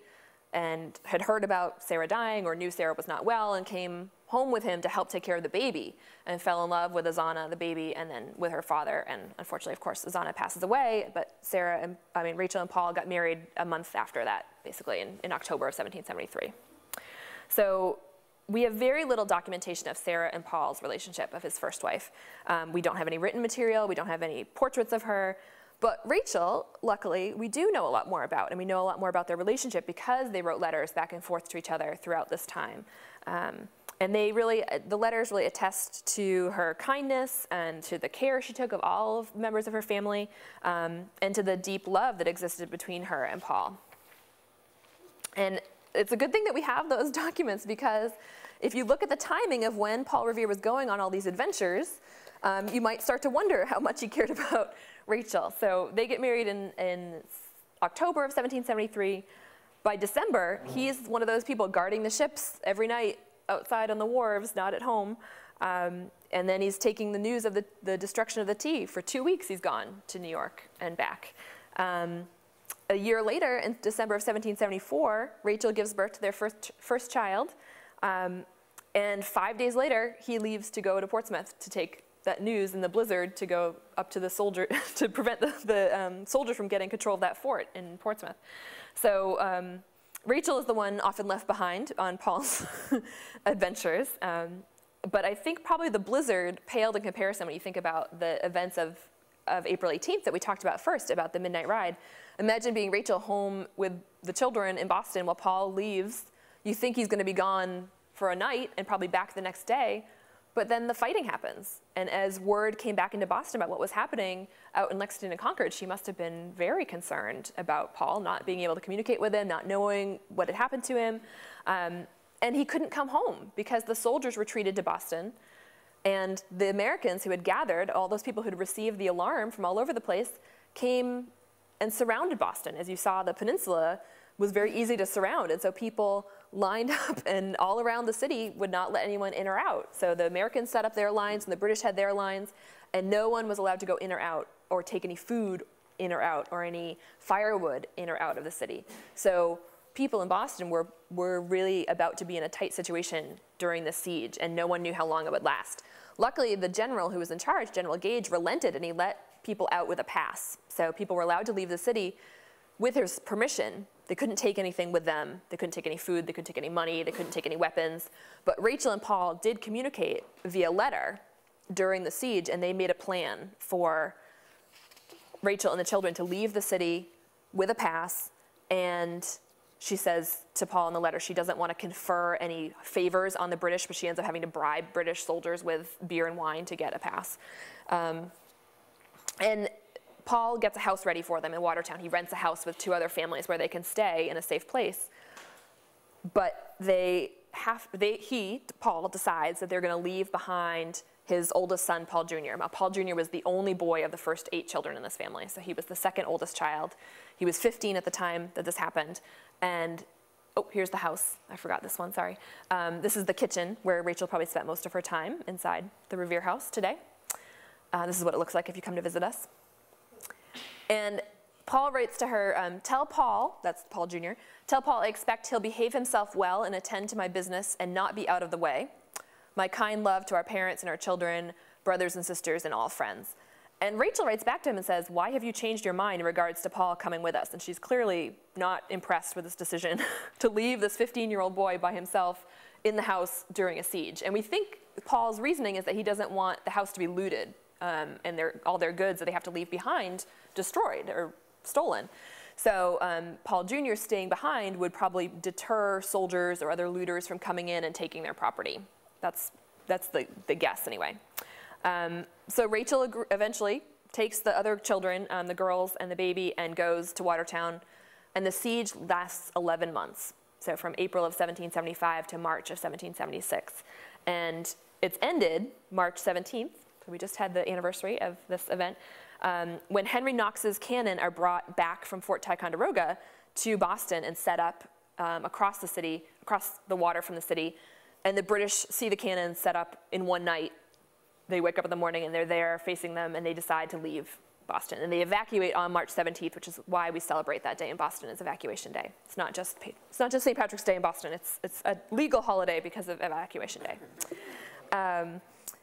and had heard about Sarah dying or knew Sarah was not well and came home with him to help take care of the baby and fell in love with Azana, the baby, and then with her father. And unfortunately, of course, Azana passes away, but Rachel and Paul got married a month after that, basically in October of 1773. So we have very little documentation of Sarah and Paul's relationship, of his first wife. We don't have any written material, we don't have any portraits of her. But Rachel, luckily, we do know a lot more about, and we know a lot more about their relationship because they wrote letters back and forth to each other throughout this time. And the letters really attest to her kindness and to the care she took of all of the members of her family, and to the deep love that existed between her and Paul. And it's a good thing that we have those documents, because if you look at the timing of when Paul Revere was going on all these adventures, you might start to wonder how much he cared about Rachel. So they get married in October of 1773. By December, he's one of those people guarding the ships every night outside on the wharves, not at home. And then he's taking the news of the destruction of the tea. For 2 weeks, he's gone to New York and back. A year later, in December of 1774, Rachel gives birth to their first child. And 5 days later, he leaves to go to Portsmouth to take that news in the blizzard to go up to the soldier to prevent the soldiers from getting control of that fort in Portsmouth. So Rachel is the one often left behind on Paul's adventures. But I think probably the blizzard paled in comparison when you think about the events of April 18th that we talked about first, about the midnight ride. Imagine being Rachel home with the children in Boston while Paul leaves. You think he's going to be gone for a night and probably back the next day. But then the fighting happens. And as word came back into Boston about what was happening out in Lexington and Concord, she must have been very concerned about Paul not being able to communicate with him, not knowing what had happened to him. And he couldn't come home because the soldiers retreated to Boston. And the Americans who had gathered, all those people who had received the alarm from all over the place, came and surrounded Boston. As you saw, the peninsula was very easy to surround. And so people lined up and all around the city would not let anyone in or out. So the Americans set up their lines and the British had their lines, and no one was allowed to go in or out or take any food in or out or any firewood in or out of the city. So people in Boston were really about to be in a tight situation during the siege, and no one knew how long it would last. Luckily, the general who was in charge, General Gage, relented, and he let people out with a pass. So people were allowed to leave the city with his permission. They couldn't take anything with them. They couldn't take any food. They couldn't take any money. They couldn't take any weapons. But Rachel and Paul did communicate via letter during the siege, and they made a plan for Rachel and the children to leave the city with a pass. And she says to Paul in the letter she doesn't want to confer any favors on the British, but she ends up having to bribe British soldiers with beer and wine to get a pass. And Paul gets a house ready for them in Watertown. He rents a house with 2 other families where they can stay in a safe place. But Paul decides that they're going to leave behind his oldest son, Paul Jr. Now, Paul Jr. was the only boy of the first 8 children in this family, so he was the second oldest child. He was 15 at the time that this happened. And, oh, here's the house. I forgot this one, sorry. This is the kitchen where Rachel probably spent most of her time inside the Revere house today. This is what it looks like if you come to visit us. And Paul writes to her, tell Paul, that's Paul Jr., tell Paul I expect he'll behave himself well and attend to my business and not be out of the way. My kind love to our parents and our children, brothers and sisters, and all friends. And Rachel writes back to him and says, why have you changed your mind in regards to Paul coming with us? And she's clearly not impressed with this decision to leave this 15-year-old boy by himself in the house during a siege. And we think Paul's reasoning is that he doesn't want the house to be looted and all their goods that they have to leave behind destroyed or stolen. So Paul Jr. staying behind would probably deter soldiers or other looters from coming in and taking their property. That's the guess anyway. So Rachel eventually takes the other children, the girls and the baby, and goes to Watertown. And the siege lasts 11 months. So from April of 1775 to March of 1776. And it's ended March 17th. So we just had the anniversary of this event. When Henry Knox's cannon are brought back from Fort Ticonderoga to Boston and set up across the city, across the water from the city. And the British see the cannon set up in one night. They wake up in the morning and they're there facing them, and they decide to leave Boston. And they evacuate on March 17th, which is why we celebrate that day in Boston as Evacuation Day. It's not just St. Patrick's Day in Boston. It's a legal holiday because of Evacuation Day.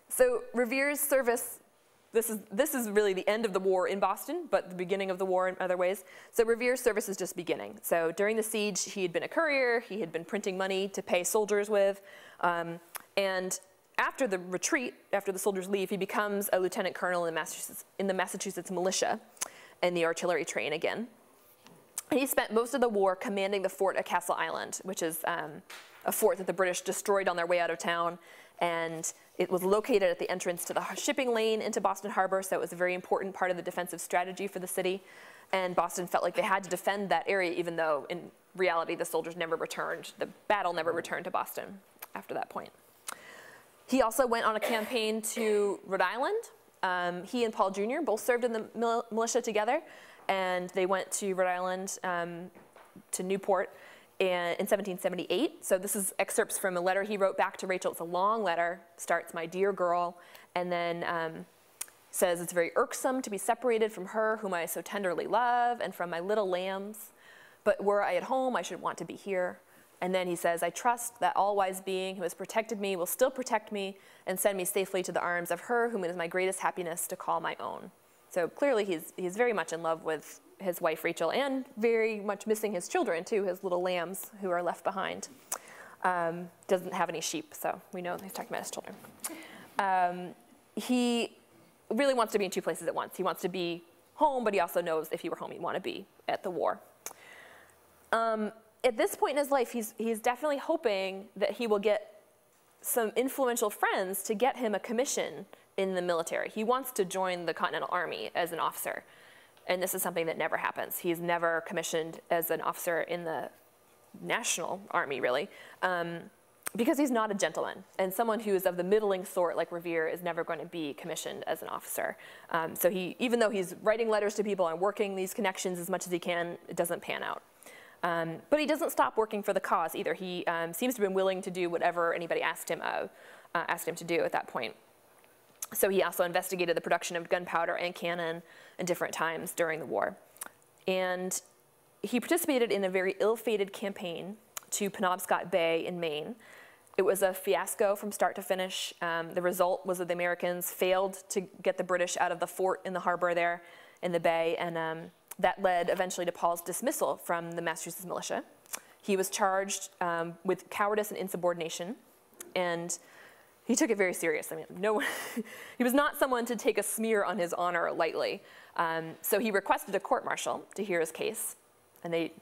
So Revere's service, this is really the end of the war in Boston, but the beginning of the war in other ways. So Revere's service is just beginning. So during the siege, he had been a courier. He had been printing money to pay soldiers with. And after the retreat, after the soldiers leave, he becomes a lieutenant colonel in the Massachusetts militia and the artillery train again. And he spent most of the war commanding the fort at Castle Island, which is a fort that the British destroyed on their way out of town. And it was located at the entrance to the shipping lane into Boston Harbor, so it was a very important part of the defensive strategy for the city. And Boston felt like they had to defend that area, even though in reality the soldiers never returned. The battle never returned to Boston after that point. He also went on a campaign to Rhode Island. He and Paul Jr. both served in the militia together, and they went to Rhode Island, to Newport in 1778. So this is excerpts from a letter he wrote back to Rachel. It's a long letter, starts, "My dear girl," and then says, "It's very irksome to be separated from her whom I so tenderly love and from my little lambs. But were I at home, I should want to be here." And then he says, "I trust that all-wise being who has protected me will still protect me and send me safely to the arms of her whom it is my greatest happiness to call my own." So clearly he's very much in love with his wife Rachel, and very much missing his children too, his little lambs who are left behind. Doesn't have any sheep, so we know he's talking about his children. He really wants to be in two places at once. He wants to be home, but he also knows if he were home, he'd want to be at the war. At this point in his life, he's definitely hoping that he will get some influential friends to get him a commission in the military. He wants to join the Continental Army as an officer, and this is something that never happens. He's never commissioned as an officer in the National Army, really, because he's not a gentleman, and someone who is of the middling sort like Revere is never going to be commissioned as an officer. So even though he's writing letters to people and working these connections as much as he can, it doesn't pan out. But he doesn't stop working for the cause either. He seems to have been willing to do whatever anybody asked him to do at that point. So he also investigated the production of gunpowder and cannon at different times during the war. And he participated in a very ill-fated campaign to Penobscot Bay in Maine. It was a fiasco from start to finish. The result was that the Americans failed to get the British out of the fort in the harbor there in the bay, and that led eventually to Paul's dismissal from the Massachusetts militia. He was charged with cowardice and insubordination, and he took it very serious. I mean, he was not someone to take a smear on his honor lightly. So he requested a court-martial to hear his case, and they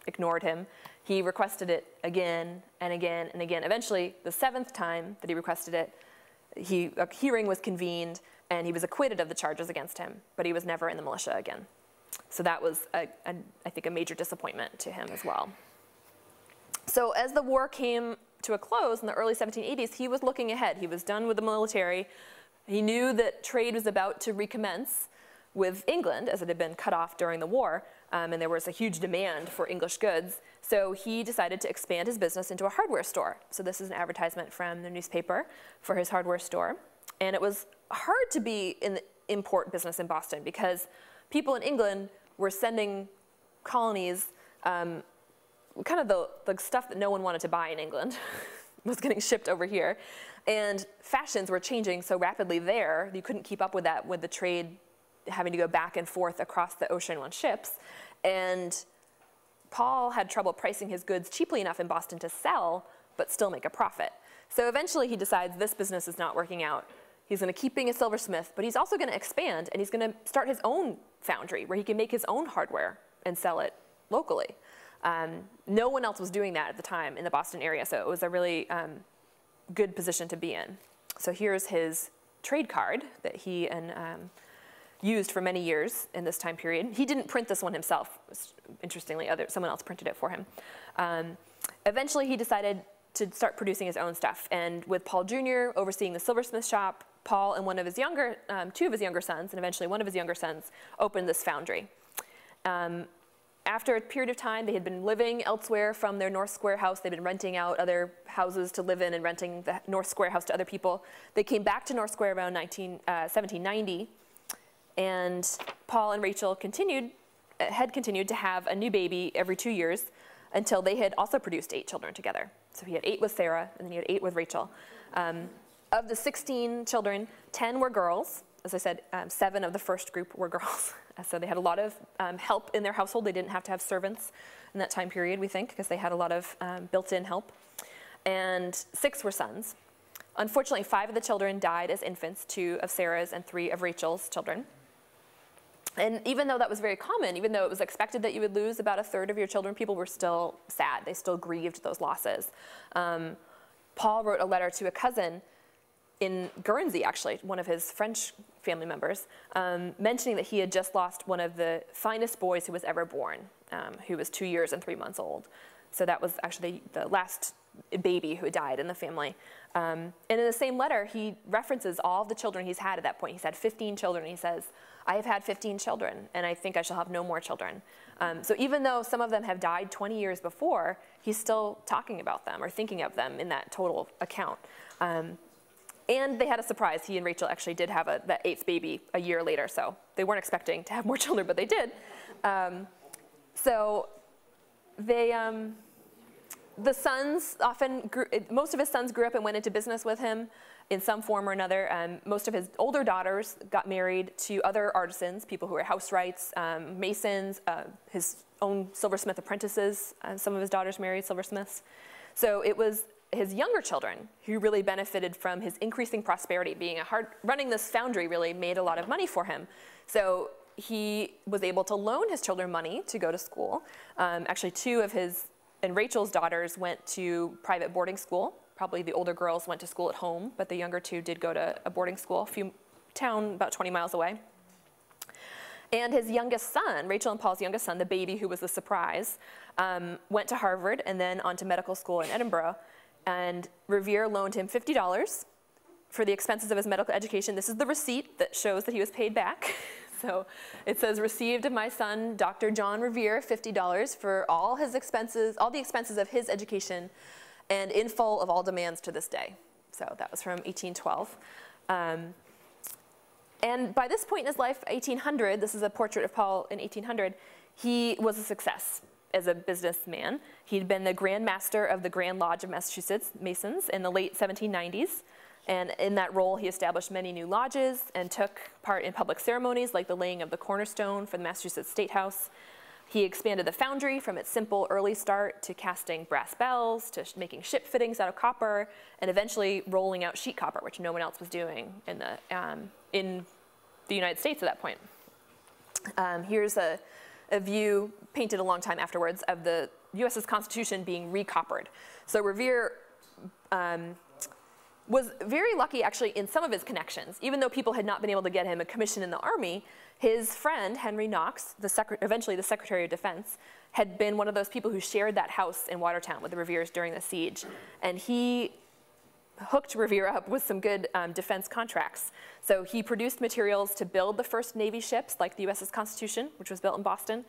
ignored him. He requested it again and again and again. Eventually, the 7th time that he requested it, a hearing was convened, and he was acquitted of the charges against him, but he was never in the militia again. So that was, I think, a major disappointment to him as well. So as the war came to a close in the early 1780s, he was looking ahead. He was done with the military. He knew that trade was about to recommence with England, as it had been cut off during the war, and there was a huge demand for English goods. So he decided to expand his business into a hardware store. So this is an advertisement from the newspaper for his hardware store. And it was hard to be in the import business in Boston because people in England were sending colonies, kind of the stuff that no one wanted to buy in England was getting shipped over here. And fashions were changing so rapidly there, you couldn't keep up with that with the trade having to go back and forth across the ocean on ships. And Paul had trouble pricing his goods cheaply enough in Boston to sell, but still make a profit. So eventually he decides this business is not working out. He's going to keep being a silversmith, but he's also going to expand, and he's going to start his own foundry where he can make his own hardware and sell it locally. No one else was doing that at the time in the Boston area, so it was a really good position to be in. So here's his trade card that he used for many years in this time period. He didn't print this one himself. Interestingly, someone else printed it for him. Eventually, he decided to start producing his own stuff. And with Paul Jr. overseeing the silversmith shop, Paul and one of his two of his younger sons, and eventually one of his younger sons, opened this foundry. After a period of time, they had been living elsewhere from their North Square house. They'd been renting out other houses to live in and renting the North Square house to other people. They came back to North Square around 1790, and Paul and Rachel had continued to have a new baby every 2 years until they had also produced 8 children together. So he had 8 with Sarah, and then he had 8 with Rachel. Of the 16 children, 10 were girls. As I said, 7 of the first group were girls. So they had a lot of help in their household. They didn't have to have servants in that time period, we think, because they had a lot of built-in help. And 6 were sons. Unfortunately, 5 of the children died as infants, 2 of Sarah's and 3 of Rachel's children. And even though that was very common, even though it was expected that you would lose about 1/3 of your children, people were still sad. They still grieved those losses. Paul wrote a letter to a cousin in Guernsey, actually, one of his French family members, mentioning that he had just lost one of the finest boys who was ever born, who was 2 years and 3 months old. So that was actually the last baby who died in the family. And in the same letter, he references all of the children he's had at that point. He's had 15 children. He says, I have had 15 children, and I think I shall have no more children. So even though some of them have died 20 years before, he's still talking about them or thinking of them in that total account. And they had a surprise. He and Rachel actually did have that 8th baby a year later, so they weren't expecting to have more children, but they did. So they, the sons often most of his sons grew up and went into business with him in some form or another. Most of his older daughters got married to other artisans, people who were housewrights, masons, his own silversmith apprentices. Some of his daughters married silversmiths. So it was his younger children who really benefited from his increasing prosperity. Running this foundry really made a lot of money for him. So he was able to loan his children money to go to school. Actually, 2 of his and Rachel's daughters went to private boarding school. Probably the older girls went to school at home, but the younger 2 did go to a boarding school, town about 20 miles away. And his youngest son, Rachel and Paul's youngest son, the baby who was the surprise, went to Harvard and then on to medical school in Edinburgh. And Revere loaned him $50 for the expenses of his medical education. This is the receipt that shows that he was paid back. So it says, received of my son, Dr. John Revere, $50 for all his expenses, all the expenses of his education, and in full of all demands to this day. So that was from 1812. And by this point in his life, 1800, this is a portrait of Paul in 1800, he was a success as a businessman. He'd been the Grand Master of the Grand Lodge of Massachusetts Masons in the late 1790s. And in that role, he established many new lodges and took part in public ceremonies like the laying of the cornerstone for the Massachusetts State House. He expanded the foundry from its simple early start to casting brass bells, to making ship fittings out of copper, and eventually rolling out sheet copper, which no one else was doing in the United States at that point. Here's a view painted a long time afterwards of the U.S.'s Constitution being recoppered. So Revere was very lucky, actually, in some of his connections. Even though people had not been able to get him a commission in the Army, his friend, Henry Knox, eventually the Secretary of Defense, had been one of those people who shared that house in Watertown with the Reveres during the siege. And he hooked Revere up with some good defense contracts. So he produced materials to build the first Navy ships, like the USS Constitution, which was built in Boston.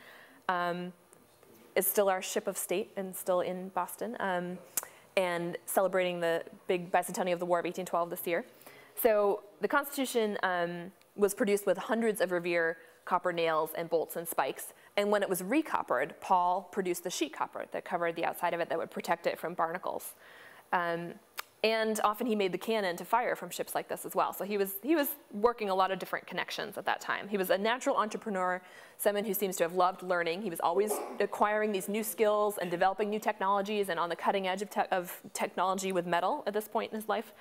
It's still our ship of state and still in Boston. And celebrating the big bicentennial of the War of 1812 this year. So the Constitution was produced with hundreds of Revere copper nails and bolts and spikes. And when it was recoppered, Paul produced the sheet copper that covered the outside of it that would protect it from barnacles. And often he made the cannon to fire from ships like this as well. So he was working a lot of different connections at that time. He was a natural entrepreneur, someone who seems to have loved learning. He was always acquiring these new skills and developing new technologies and on the cutting edge of technology with metal at this point in his life.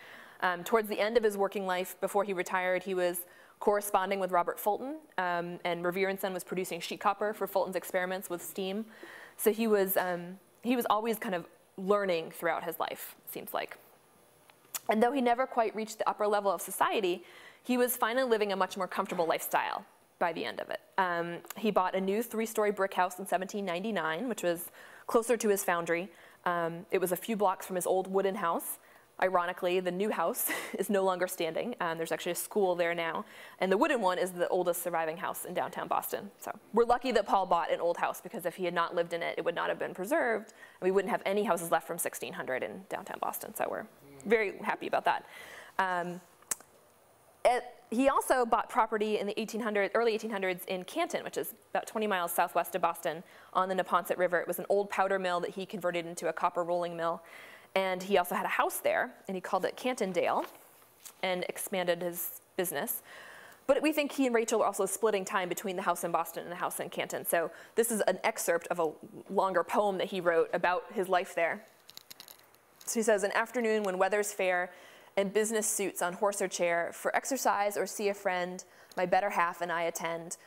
Towards the end of his working life, before he retired, he was corresponding with Robert Fulton, and Revere & Son was producing sheet copper for Fulton's experiments with steam. So he was always kind of learning throughout his life, it seems like. And though he never quite reached the upper level of society, he was finally living a much more comfortable lifestyle by the end of it. He bought a new 3-story brick house in 1799, which was closer to his foundry. It was a few blocks from his old wooden house. Ironically, the new house is no longer standing. There's actually a school there now. And the wooden one is the oldest surviving house in downtown Boston. So we're lucky that Paul bought an old house, because if he had not lived in it, it would not have been preserved. And we wouldn't have any houses left from 1600 in downtown Boston. So we're very happy about that. He also bought property in the early 1800s in Canton, which is about 20 miles southwest of Boston on the Neponset River. It was an old powder mill that he converted into a copper rolling mill. And he also had a house there, and he called it Cantondale and expanded his business. But we think he and Rachel were also splitting time between the house in Boston and the house in Canton. So this is an excerpt of a longer poem that he wrote about his life there. So he says, "An afternoon when weather's fair and business suits on horse or chair, for exercise or see a friend, my better half and I attend,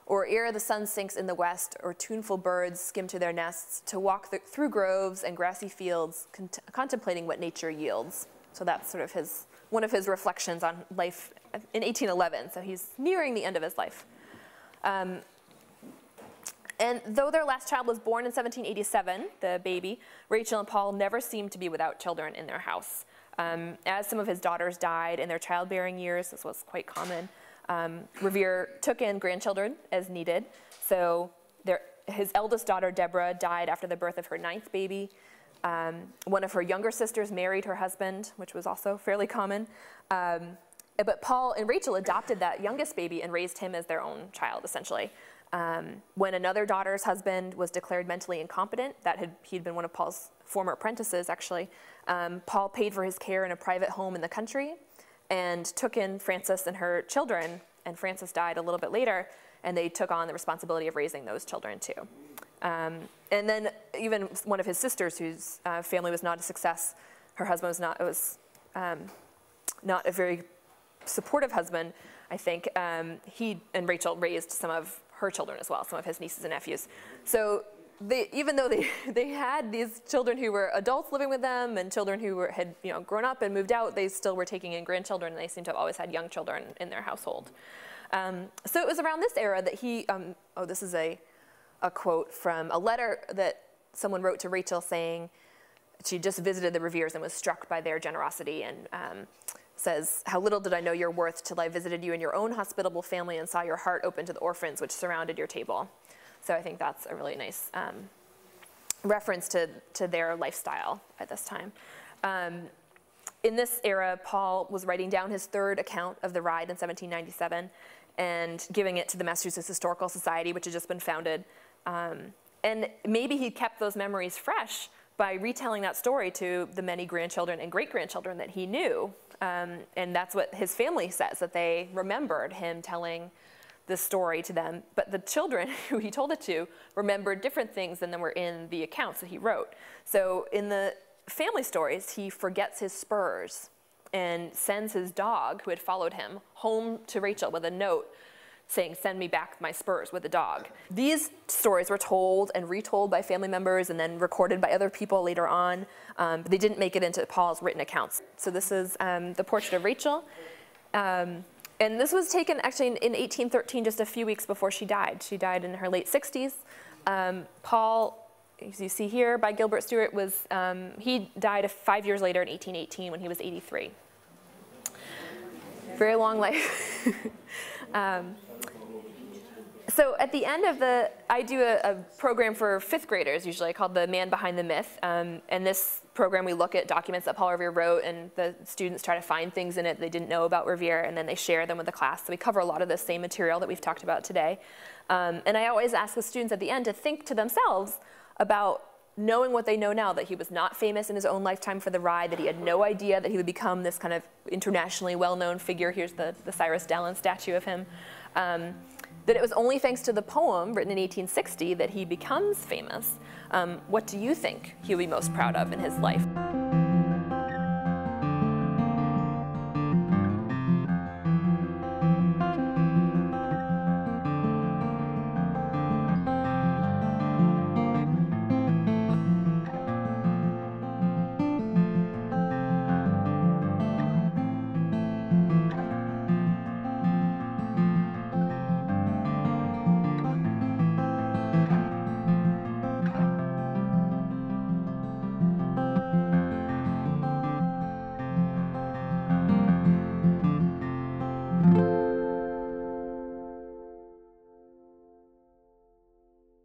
or ere the sun sinks in the west, or tuneful birds skim to their nests, to walk through groves and grassy fields, contemplating what nature yields." So that's sort of one of his reflections on life in 1811. So he's nearing the end of his life. And though their last child was born in 1787, the baby, Rachel and Paul never seemed to be without children in their house. As some of his daughters died in their childbearing years, this was quite common, Revere took in grandchildren as needed. So his eldest daughter, Deborah, died after the birth of her 9th baby. One of her younger sisters married her husband, which was also fairly common. But Paul and Rachel adopted that youngest baby and raised him as their own child, essentially. When another daughter's husband was declared mentally incompetent, he'd been one of Paul's former apprentices, actually, Paul paid for his care in a private home in the country and took in Frances and her children, and Frances died a little bit later, and they took on the responsibility of raising those children too. And then even one of his sisters, whose family was not a success, her husband was not a very supportive husband, I think. He and Rachel raised some of her children as well, some of his nieces and nephews. So even though they had these children who were adults living with them and children who had grown up and moved out, they still were taking in grandchildren, and they seem to have always had young children in their household. So it was around this era that he, this is a quote from a letter that someone wrote to Rachel saying she just visited the Reveres and was struck by their generosity, and says, "How little did I know your worth till I visited you in your own hospitable family and saw your heart open to the orphans which surrounded your table." So I think that's a really nice reference to their lifestyle at this time. In this era, Paul was writing down his 3rd account of the ride in 1797 and giving it to the Massachusetts Historical Society, which had just been founded. And maybe he kept those memories fresh by retelling that story to the many grandchildren and great-grandchildren that he knew. And that's what his family says, that they remembered him telling the story to them. But the children who he told it to remembered different things than were in the accounts that he wrote. So in the family stories, he forgets his spurs and sends his dog, who had followed him, home to Rachel with a note saying, "Send me back my spurs with the dog." These stories were told and retold by family members and then recorded by other people later on. But they didn't make it into Paul's written accounts. So this is the portrait of Rachel. And this was taken actually in 1813, just a few weeks before she died. She died in her late 60s. Paul, as you see here, by Gilbert Stuart, he died 5 years later in 1818 when he was 83. Very long life. So at the end of I do a program for 5th graders usually called The Man Behind the Myth. And this program, we look at documents that Paul Revere wrote, and the students try to find things in it they didn't know about Revere, and then they share them with the class. So we cover a lot of the same material that we've talked about today. And I always ask the students at the end to think to themselves about knowing what they know now, that he was not famous in his own lifetime for the ride, that he had no idea that he would become this kind of internationally well-known figure. Here's the Cyrus Dallin statue of him. That it was only thanks to the poem written in 1860 that he becomes famous. What do you think he'll be most proud of in his life?